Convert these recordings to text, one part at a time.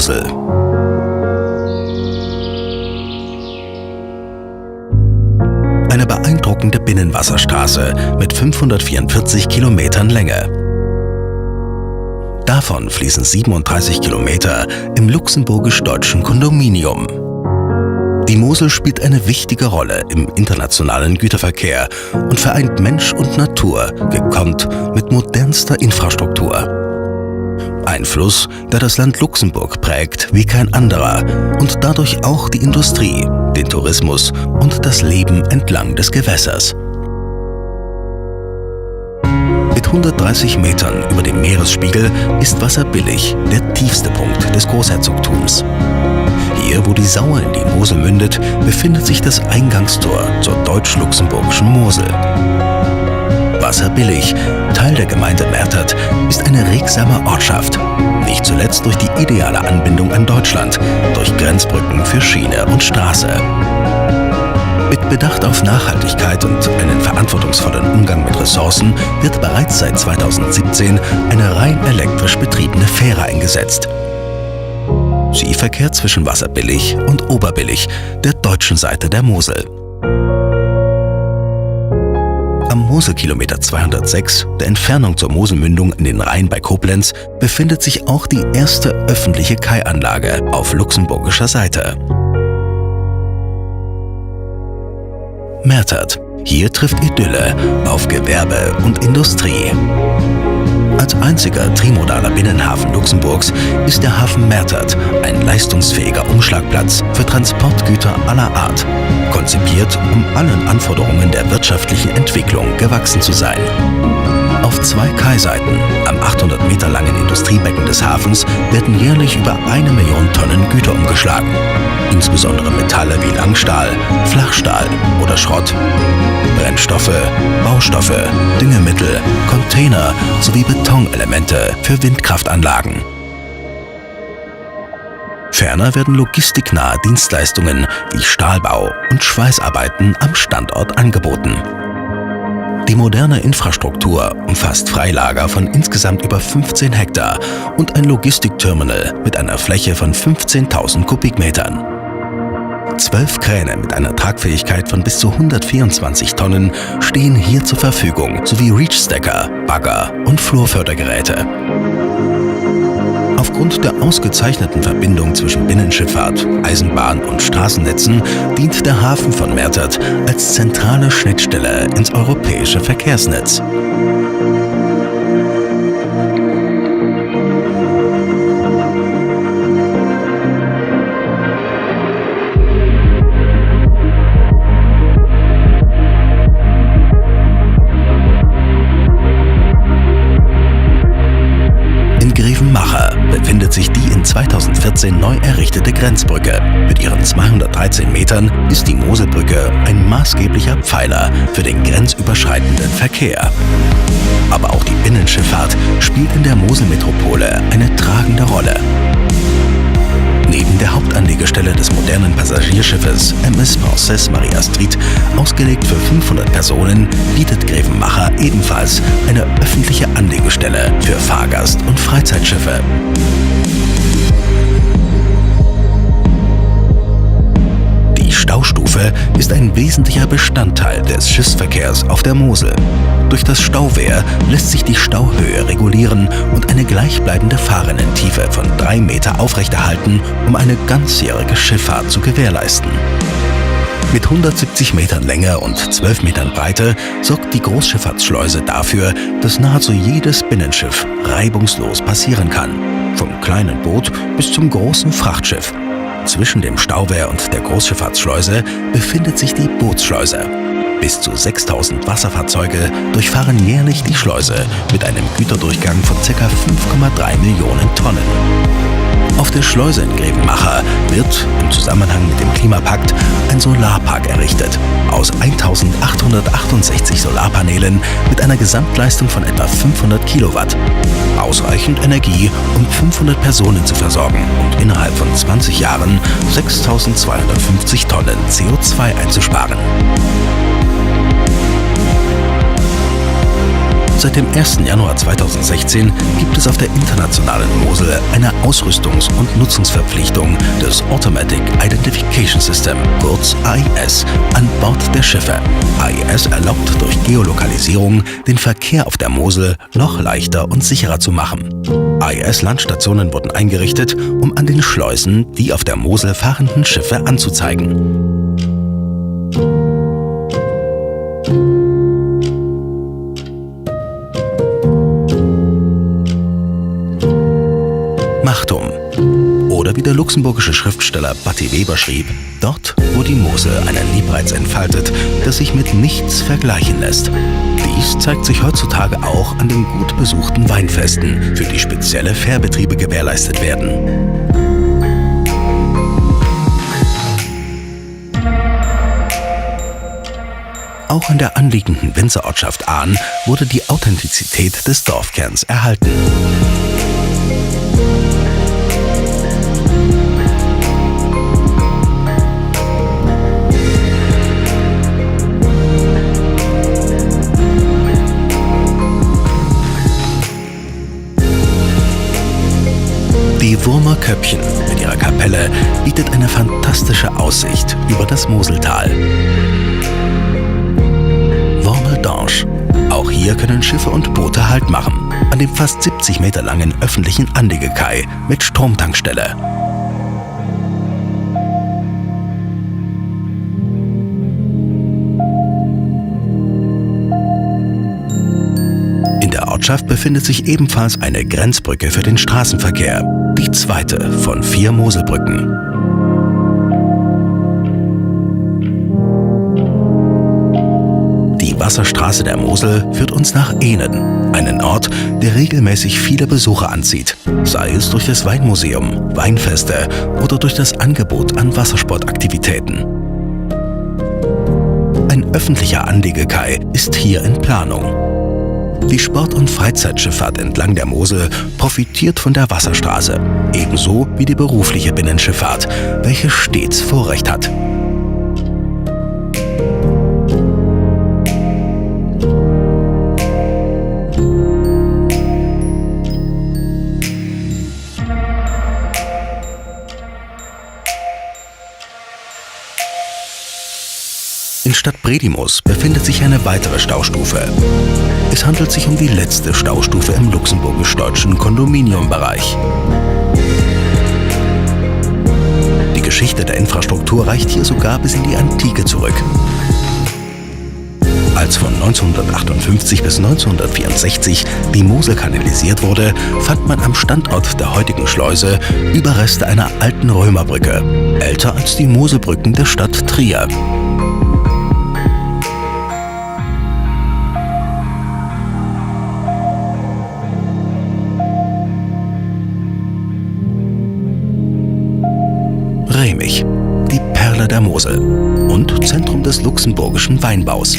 Mosel. Eine beeindruckende Binnenwasserstraße mit 544 Kilometern Länge. Davon fließen 37 Kilometer im luxemburgisch-deutschen Kondominium. Die Mosel spielt eine wichtige Rolle im internationalen Güterverkehr und vereint Mensch und Natur, gekonnt mit modernster Infrastruktur. Ein Fluss, der das Land Luxemburg prägt wie kein anderer und dadurch auch die Industrie, den Tourismus und das Leben entlang des Gewässers. Mit 130 Metern über dem Meeresspiegel ist Wasserbillig der tiefste Punkt des Großherzogtums. Hier, wo die Sauer in die Mosel mündet, befindet sich das Eingangstor zur deutsch-luxemburgischen Mosel. Wasserbillig, Teil der Gemeinde Mertert, ist eine regsame Ortschaft, nicht zuletzt durch die ideale Anbindung an Deutschland, durch Grenzbrücken für Schiene und Straße. Mit Bedacht auf Nachhaltigkeit und einen verantwortungsvollen Umgang mit Ressourcen wird bereits seit 2017 eine rein elektrisch betriebene Fähre eingesetzt. Sie verkehrt zwischen Wasserbillig und Oberbillig, der deutschen Seite der Mosel. Am Moselkilometer 206, der Entfernung zur Moselmündung in den Rhein bei Koblenz, befindet sich auch die erste öffentliche Kaianlage auf luxemburgischer Seite. Mertert. Hier trifft Idylle auf Gewerbe und Industrie. Als einziger trimodaler Binnenhafen Luxemburgs ist der Hafen Mertert ein leistungsfähiger Umschlagplatz für Transportgüter aller Art, konzipiert, um allen Anforderungen der wirtschaftlichen Entwicklung gewachsen zu sein. Auf 2 Kaiseiten, am 800 Meter langen Industriebecken des Hafens, werden jährlich über 1 Million Tonnen Güter umgeschlagen. Insbesondere Metalle wie Langstahl, Flachstahl oder Schrott, Brennstoffe, Baustoffe, Düngemittel, Container sowie Betonelemente für Windkraftanlagen. Ferner werden logistiknahe Dienstleistungen wie Stahlbau und Schweißarbeiten am Standort angeboten. Die moderne Infrastruktur umfasst Freilager von insgesamt über 15 Hektar und ein Logistikterminal mit einer Fläche von 15.000 Kubikmetern. 12 Kräne mit einer Tragfähigkeit von bis zu 124 Tonnen stehen hier zur Verfügung, sowie Reachstacker, Bagger und Flurfördergeräte. Aufgrund der ausgezeichneten Verbindung zwischen Binnenschifffahrt, Eisenbahn und Straßennetzen dient der Hafen von Mertert als zentrale Schnittstelle ins europäische Verkehrsnetz. Grevenmacher befindet sich die in 2014 neu errichtete Grenzbrücke. Mit ihren 213 Metern ist die Moselbrücke ein maßgeblicher Pfeiler für den grenzüberschreitenden Verkehr. Aber auch die Binnenschifffahrt spielt in der Moselmetropole eine tragende Rolle. Neben der Hauptanlegestelle des modernen Passagierschiffes MS Princesse Marie Astrid, ausgelegt für 500 Personen, bietet Grevenmacher ebenfalls eine öffentliche Anlegestelle für Fahrgast- und Freizeitschiffe. Die Staustufe ist ein wesentlicher Bestandteil des Schiffsverkehrs auf der Mosel. Durch das Stauwehr lässt sich die Stauhöhe regulieren und eine gleichbleibende Fahrrinnentiefe von 3 Meter aufrechterhalten, um eine ganzjährige Schifffahrt zu gewährleisten. Mit 170 Metern Länge und 12 Metern Breite sorgt die Großschifffahrtsschleuse dafür, dass nahezu jedes Binnenschiff reibungslos passieren kann. Vom kleinen Boot bis zum großen Frachtschiff. Zwischen dem Stauwehr und der Großschifffahrtsschleuse befindet sich die Bootsschleuse. Bis zu 6.000 Wasserfahrzeuge durchfahren jährlich die Schleuse mit einem Güterdurchgang von ca. 5,3 Millionen Tonnen. Auf der Schleuse in Grevenmacher wird im Zusammenhang mit dem Klimapakt ein Solarpark errichtet. Aus 1.868 Solarpanelen mit einer Gesamtleistung von etwa 500 Kilowatt. Ausreichend Energie, um 500 Personen zu versorgen und innerhalb von 20 Jahren 6.250 Tonnen CO2 einzusparen. Seit dem 1. Januar 2016 gibt es auf der internationalen Mosel eine Ausrüstungs- und Nutzungsverpflichtung des Automatic Identification System, kurz AIS, an Bord der Schiffe. AIS erlaubt durch Geolokalisierung, den Verkehr auf der Mosel noch leichter und sicherer zu machen. AIS-Landstationen wurden eingerichtet, um an den Schleusen die auf der Mosel fahrenden Schiffe anzuzeigen. Machtum. Oder wie der luxemburgische Schriftsteller Batti Weber schrieb, dort, wo die Mosel einen Liebreiz entfaltet, der sich mit nichts vergleichen lässt. Dies zeigt sich heutzutage auch an den gut besuchten Weinfesten, für die spezielle Fährbetriebe gewährleistet werden. Auch in der anliegenden Winzerortschaft Ahn wurde die Authentizität des Dorfkerns erhalten. Die Wurmer Köppchen mit ihrer Kapelle bietet eine fantastische Aussicht über das Moseltal. Wormeldange. Auch hier können Schiffe und Boote Halt machen, an dem fast 70 Meter langen öffentlichen Anlegekai mit Stromtankstelle. In der Ortschaft befindet sich ebenfalls eine Grenzbrücke für den Straßenverkehr, die zweite von 4 Moselbrücken. Die Wasserstraße der Mosel führt uns nach Ehnen, einen Ort, der regelmäßig viele Besucher anzieht, sei es durch das Weinmuseum, Weinfeste oder durch das Angebot an Wassersportaktivitäten. Ein öffentlicher Anlegekai ist hier in Planung. Die Sport- und Freizeitschifffahrt entlang der Mosel profitiert von der Wasserstraße, ebenso wie die berufliche Binnenschifffahrt, welche stets Vorrecht hat. In Stadt Bredimus befindet sich eine weitere Staustufe. Es handelt sich um die letzte Staustufe im luxemburgisch-deutschen Kondominiumbereich. Die Geschichte der Infrastruktur reicht hier sogar bis in die Antike zurück. Als von 1958 bis 1964 die Mosel kanalisiert wurde, fand man am Standort der heutigen Schleuse Überreste einer alten Römerbrücke, älter als die Moselbrücken der Stadt Trier. Remich, die Perle der Mosel und Zentrum des luxemburgischen Weinbaus.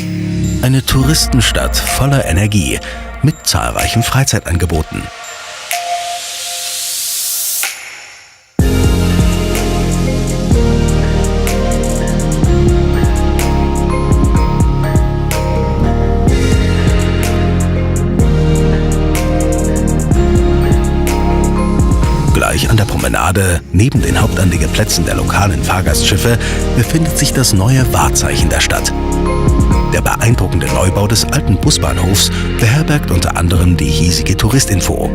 Eine Touristenstadt voller Energie mit zahlreichen Freizeitangeboten. Gleich an der Promenade, neben den Hauptanlegeplätzen der lokalen Fahrgastschiffe, befindet sich das neue Wahrzeichen der Stadt. Der beeindruckende Neubau des alten Busbahnhofs beherbergt unter anderem die hiesige Touristinfo.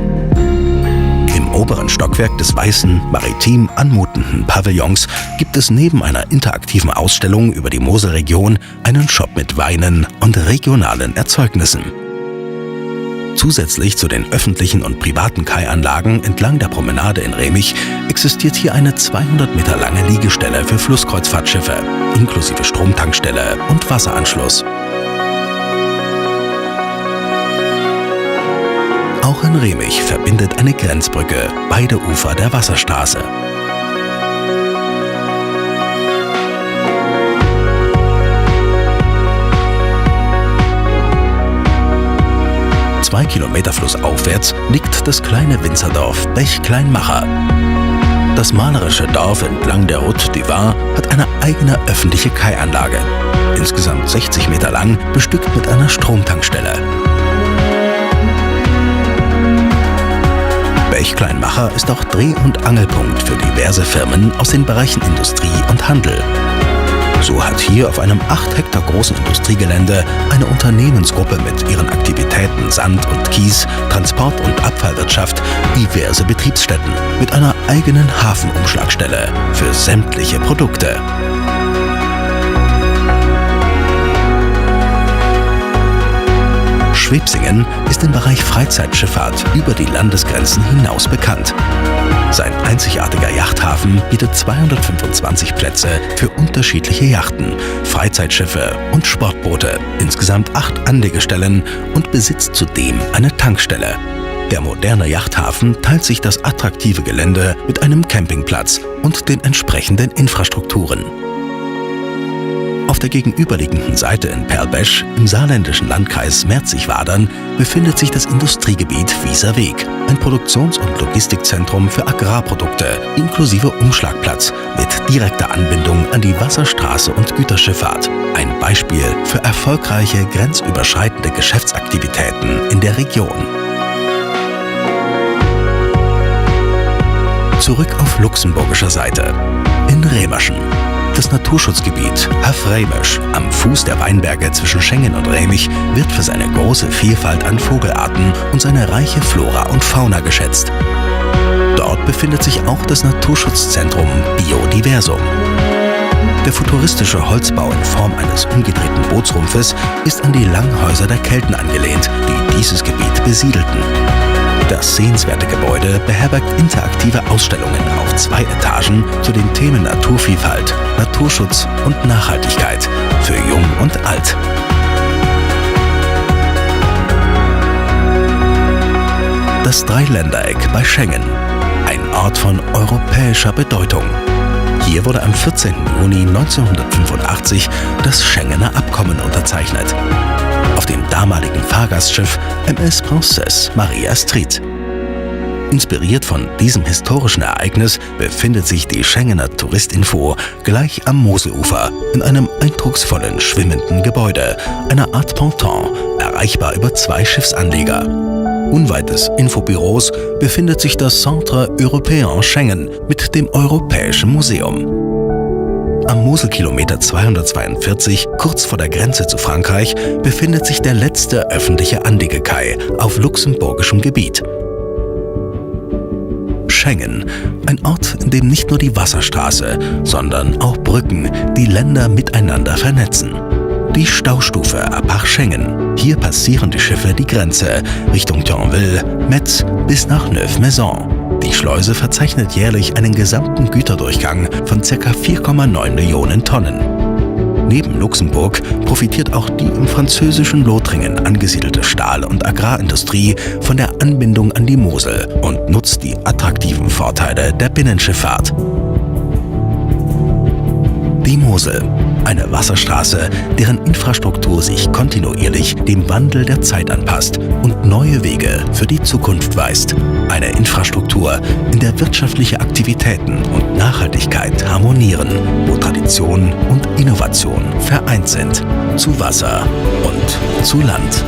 Im oberen Stockwerk des weißen, maritim anmutenden Pavillons gibt es neben einer interaktiven Ausstellung über die Moselregion einen Shop mit Weinen und regionalen Erzeugnissen. Zusätzlich zu den öffentlichen und privaten Kaianlagen entlang der Promenade in Remich existiert hier eine 200 Meter lange Liegestelle für Flusskreuzfahrtschiffe, inklusive Stromtankstelle und Wasseranschluss. Auch in Remich verbindet eine Grenzbrücke beide Ufer der Wasserstraße. Zwei Kilometer flussaufwärts liegt das kleine Winzerdorf Bech-Kleinmacher. Das malerische Dorf entlang der Route du Vin hat eine eigene öffentliche Kaianlage, insgesamt 60 Meter lang, bestückt mit einer Stromtankstelle. Bächkleinmacher ist auch Dreh- und Angelpunkt für diverse Firmen aus den Bereichen Industrie und Handel. So hat hier auf einem 8 Hektar großen Industriegelände eine Unternehmensgruppe mit ihren Aktivitäten Sand und Kies, Transport- und Abfallwirtschaft diverse Betriebsstätten mit einer eigenen Hafenumschlagstelle für sämtliche Produkte. Schwebsingen ist im Bereich Freizeitschifffahrt über die Landesgrenzen hinaus bekannt. Sein einzigartiger Yachthafen bietet 225 Plätze für unterschiedliche Yachten, Freizeitschiffe und Sportboote, insgesamt 8 Anlegestellen und besitzt zudem eine Tankstelle. Der moderne Yachthafen teilt sich das attraktive Gelände mit einem Campingplatz und den entsprechenden Infrastrukturen. Auf der gegenüberliegenden Seite in Perlbesch im saarländischen Landkreis Merzig-Wadern befindet sich das Industriegebiet Wieserweg, ein Produktions- und Logistikzentrum für Agrarprodukte inklusive Umschlagplatz mit direkter Anbindung an die Wasserstraße und Güterschifffahrt. Ein Beispiel für erfolgreiche grenzüberschreitende Geschäftsaktivitäten in der Region. Zurück auf luxemburgischer Seite. In Remerschen. Das Naturschutzgebiet Hafremisch am Fuß der Weinberge zwischen Schengen und Remich wird für seine große Vielfalt an Vogelarten und seine reiche Flora und Fauna geschätzt. Dort befindet sich auch das Naturschutzzentrum Biodiversum. Der futuristische Holzbau in Form eines umgedrehten Bootsrumpfes ist an die Langhäuser der Kelten angelehnt, die dieses Gebiet besiedelten. Das sehenswerte Gebäude beherbergt interaktive Ausstellungen auf 2 Etagen zu den Themen Naturvielfalt, Naturschutz und Nachhaltigkeit für Jung und Alt. Das Dreiländereck bei Schengen, ein Ort von europäischer Bedeutung. Hier wurde am 14. Juni 1985 das Schengener Abkommen unterzeichnet. Auf dem damaligen Fahrgastschiff MS Princesse Marie Astrid. Inspiriert von diesem historischen Ereignis befindet sich die Schengener Touristinfo gleich am Moselufer in einem eindrucksvollen schwimmenden Gebäude, einer Art Ponton, erreichbar über 2 Schiffsanleger. Unweit des Infobüros befindet sich das Centre Européen Schengen mit dem Europäischen Museum. Am Moselkilometer 242, kurz vor der Grenze zu Frankreich, befindet sich der letzte öffentliche Anlegekai auf luxemburgischem Gebiet. Schengen, ein Ort, in dem nicht nur die Wasserstraße, sondern auch Brücken die Länder miteinander vernetzen. Die Staustufe Appach-Schengen. Hier passieren die Schiffe die Grenze Richtung Thionville, Metz bis nach Neuf-Maisons. Die Schleuse verzeichnet jährlich einen gesamten Güterdurchgang von ca. 4,9 Millionen Tonnen. Neben Luxemburg profitiert auch die im französischen Lothringen angesiedelte Stahl- und Agrarindustrie von der Anbindung an die Mosel und nutzt die attraktiven Vorteile der Binnenschifffahrt. Die Mosel, eine Wasserstraße, deren Infrastruktur sich kontinuierlich dem Wandel der Zeit anpasst und neue Wege für die Zukunft weist. Eine Infrastruktur, in der wirtschaftliche Aktivitäten und Nachhaltigkeit harmonieren, wo Tradition und Innovation vereint sind, zu Wasser und zu Land.